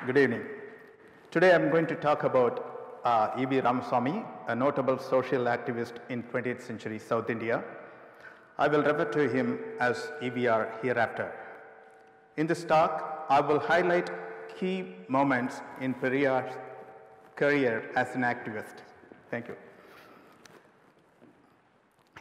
Good evening. Today I'm going to talk about E.V.Ramasamy, a notable social activist in 20th century South India. I will refer to him as E.V.R. hereafter. In this talk, I will highlight key moments in Periyar's career as an activist. Thank you.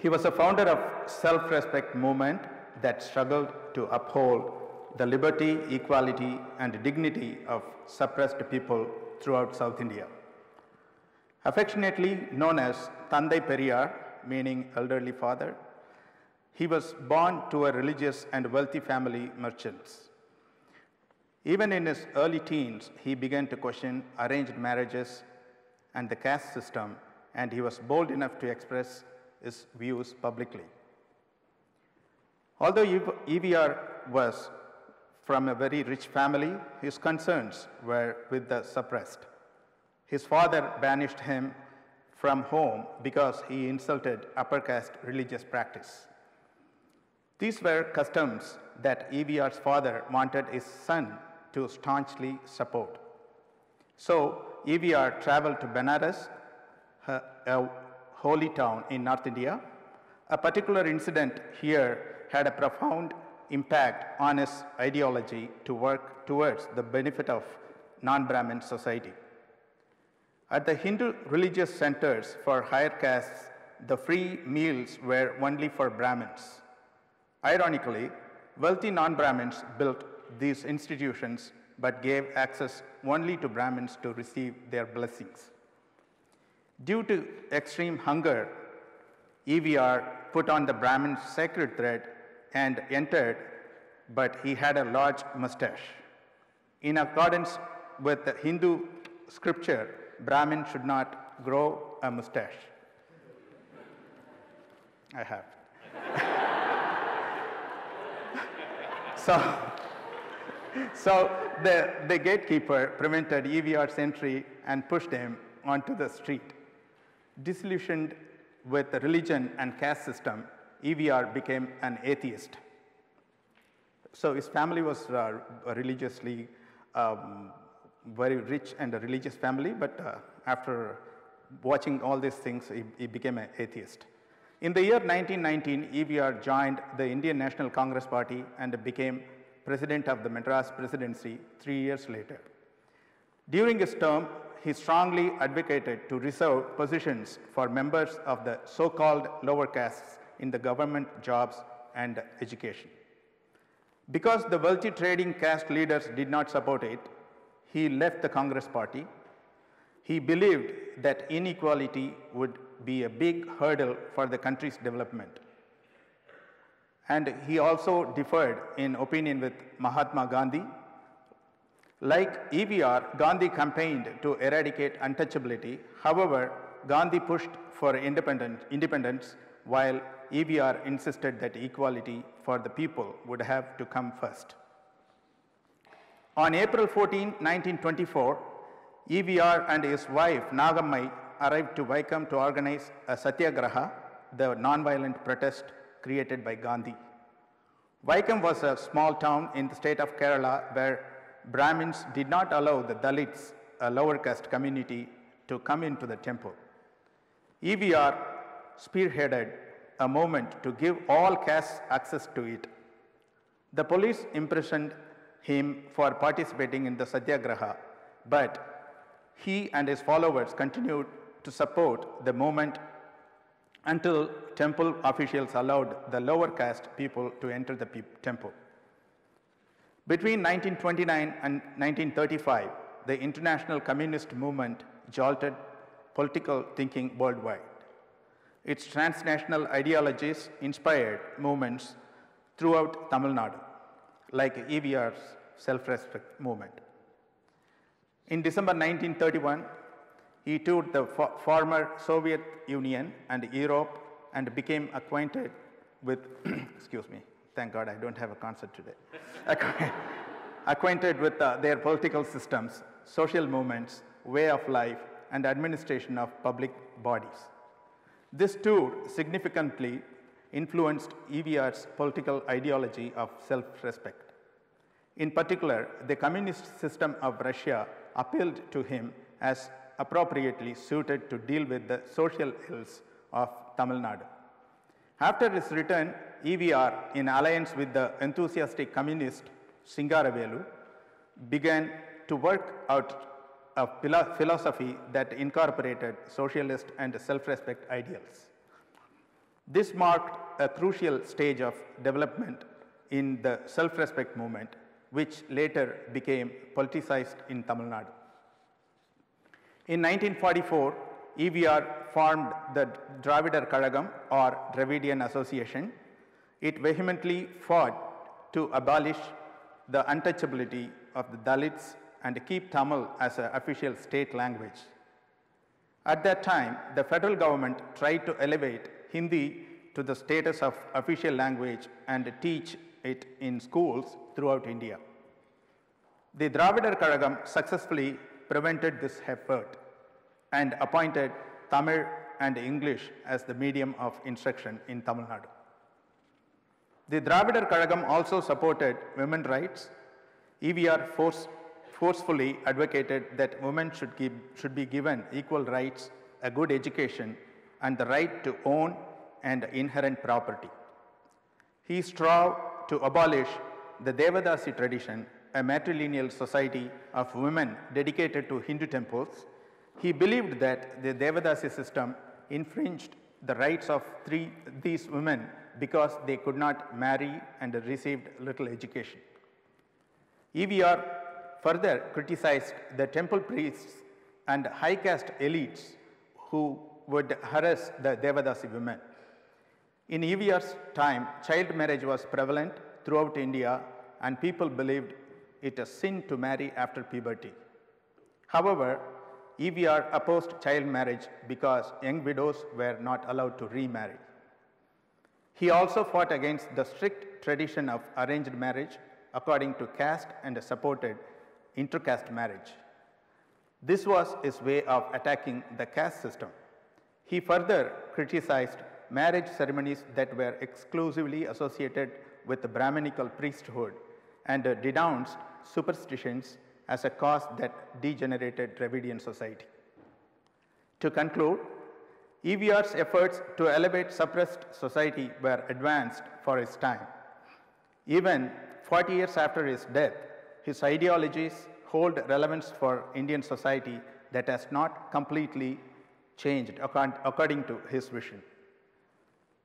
He was a founder of self-respect movement that struggled to uphold the liberty, equality, and dignity of suppressed people throughout South India. Affectionately known as Tandai Periyar, meaning elderly father, he was born to a religious and wealthy family merchants. Even in his early teens, he began to question arranged marriages and the caste system, and he was bold enough to express his views publicly. Although E.V.R. was from a very rich family, his concerns were with the suppressed. His father banished him from home because he insulted upper caste religious practice. These were customs that E.V.R.'s father wanted his son to staunchly support. So E.V.R. traveled to Benares, a holy town in North India. A particular incident here had a profound impact on his ideology to work towards the benefit of non-Brahmin society. At the Hindu religious centers for higher castes, the free meals were only for Brahmins. Ironically, wealthy non-Brahmins built these institutions but gave access only to Brahmins to receive their blessings. Due to extreme hunger, E.V.R. put on the Brahmin's sacred thread and entered, but he had a large mustache. In accordance with the Hindu scripture, Brahmin should not grow a mustache. I have. So the gatekeeper prevented E.V.R.'s entry and pushed him onto the street. Disillusioned with the religion and caste system, E.V.R. became an atheist. So his family was religiously very rich and a religious family, but after watching all these things, he became an atheist. In the year 1919, E.V.R. joined the Indian National Congress Party and became president of the Madras Presidency 3 years later. During his term, he strongly advocated to reserve positions for members of the so-called lower castes in the government jobs and education. Because the wealthy trading caste leaders did not support it, he left the Congress Party. He believed that inequality would be a big hurdle for the country's development. And he also differed in opinion with Mahatma Gandhi. Like E.V.R., Gandhi campaigned to eradicate untouchability. However, Gandhi pushed for independence, while E.V.R. insisted that equality for the people would have to come first. On April 14, 1924, E.V.R. and his wife Nagammai arrived to Vaikam to organize a satyagraha, the nonviolent protest created by Gandhi. Vaikam was a small town in the state of Kerala where Brahmins did not allow the Dalits, a lower caste community, to come into the temple. E.V.R. spearheaded a movement to give all castes access to it. The police imprisoned him for participating in the satyagraha, but he and his followers continued to support the movement until temple officials allowed the lower caste people to enter the temple. Between 1929 and 1935, the international communist movement jolted political thinking worldwide. Its transnational ideologies inspired movements throughout Tamil Nadu, like E.V.R.'s self-respect movement. In December 1931, he toured the former Soviet Union and Europe and became acquainted with, excuse me, thank God I don't have a concert today, acquainted with their political systems, social movements, way of life, and administration of public bodies. This tour significantly influenced E.V.R.'s political ideology of self-respect. In particular, the communist system of Russia appealed to him as appropriately suited to deal with the social ills of Tamil Nadu. After his return, E.V.R., in alliance with the enthusiastic communist Singaravelu, began to work out a philosophy that incorporated socialist and self-respect ideals. This marked a crucial stage of development in the self-respect movement, which later became politicized in Tamil Nadu. In 1944, E.V.R. formed the Dravidar Kazhagam or Dravidian Association. It vehemently fought to abolish the untouchability of the Dalits and keep Tamil as an official state language. At that time, the federal government tried to elevate Hindi to the status of official language and teach it in schools throughout India. The Dravidar Kazhagam successfully prevented this effort and appointed Tamil and English as the medium of instruction in Tamil Nadu. The Dravidar Kazhagam also supported women's rights. E.V.R. forcefully advocated that women should be given equal rights, a good education, and the right to own and inherent property. He strove to abolish the Devadasi tradition, a matrilineal society of women dedicated to Hindu temples. He believed that the Devadasi system infringed the rights of these women because they could not marry and received little education. E.V.R. further criticized the temple priests and high caste elites who would harass the Devadasi women. In E.V.R.'s time, child marriage was prevalent throughout India, and people believed it a sin to marry after puberty. However, E.V.R. opposed child marriage because young widows were not allowed to remarry. He also fought against the strict tradition of arranged marriage according to caste and supported intercaste marriage. This was his way of attacking the caste system. He further criticized marriage ceremonies that were exclusively associated with the Brahminical priesthood and denounced superstitions as a cause that degenerated Dravidian society. To conclude, E.V.R.'s efforts to elevate suppressed society were advanced for his time. Even 40 years after his death, his ideologies hold relevance for Indian society that has not completely changed according to his vision.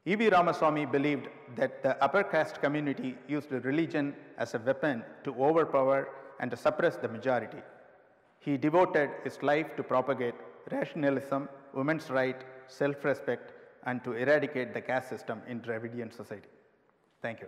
E.V.Ramasamy believed that the upper caste community used religion as a weapon to overpower and suppress the majority. He devoted his life to propagate rationalism, women's rights, self-respect, and to eradicate the caste system in Dravidian society. Thank you.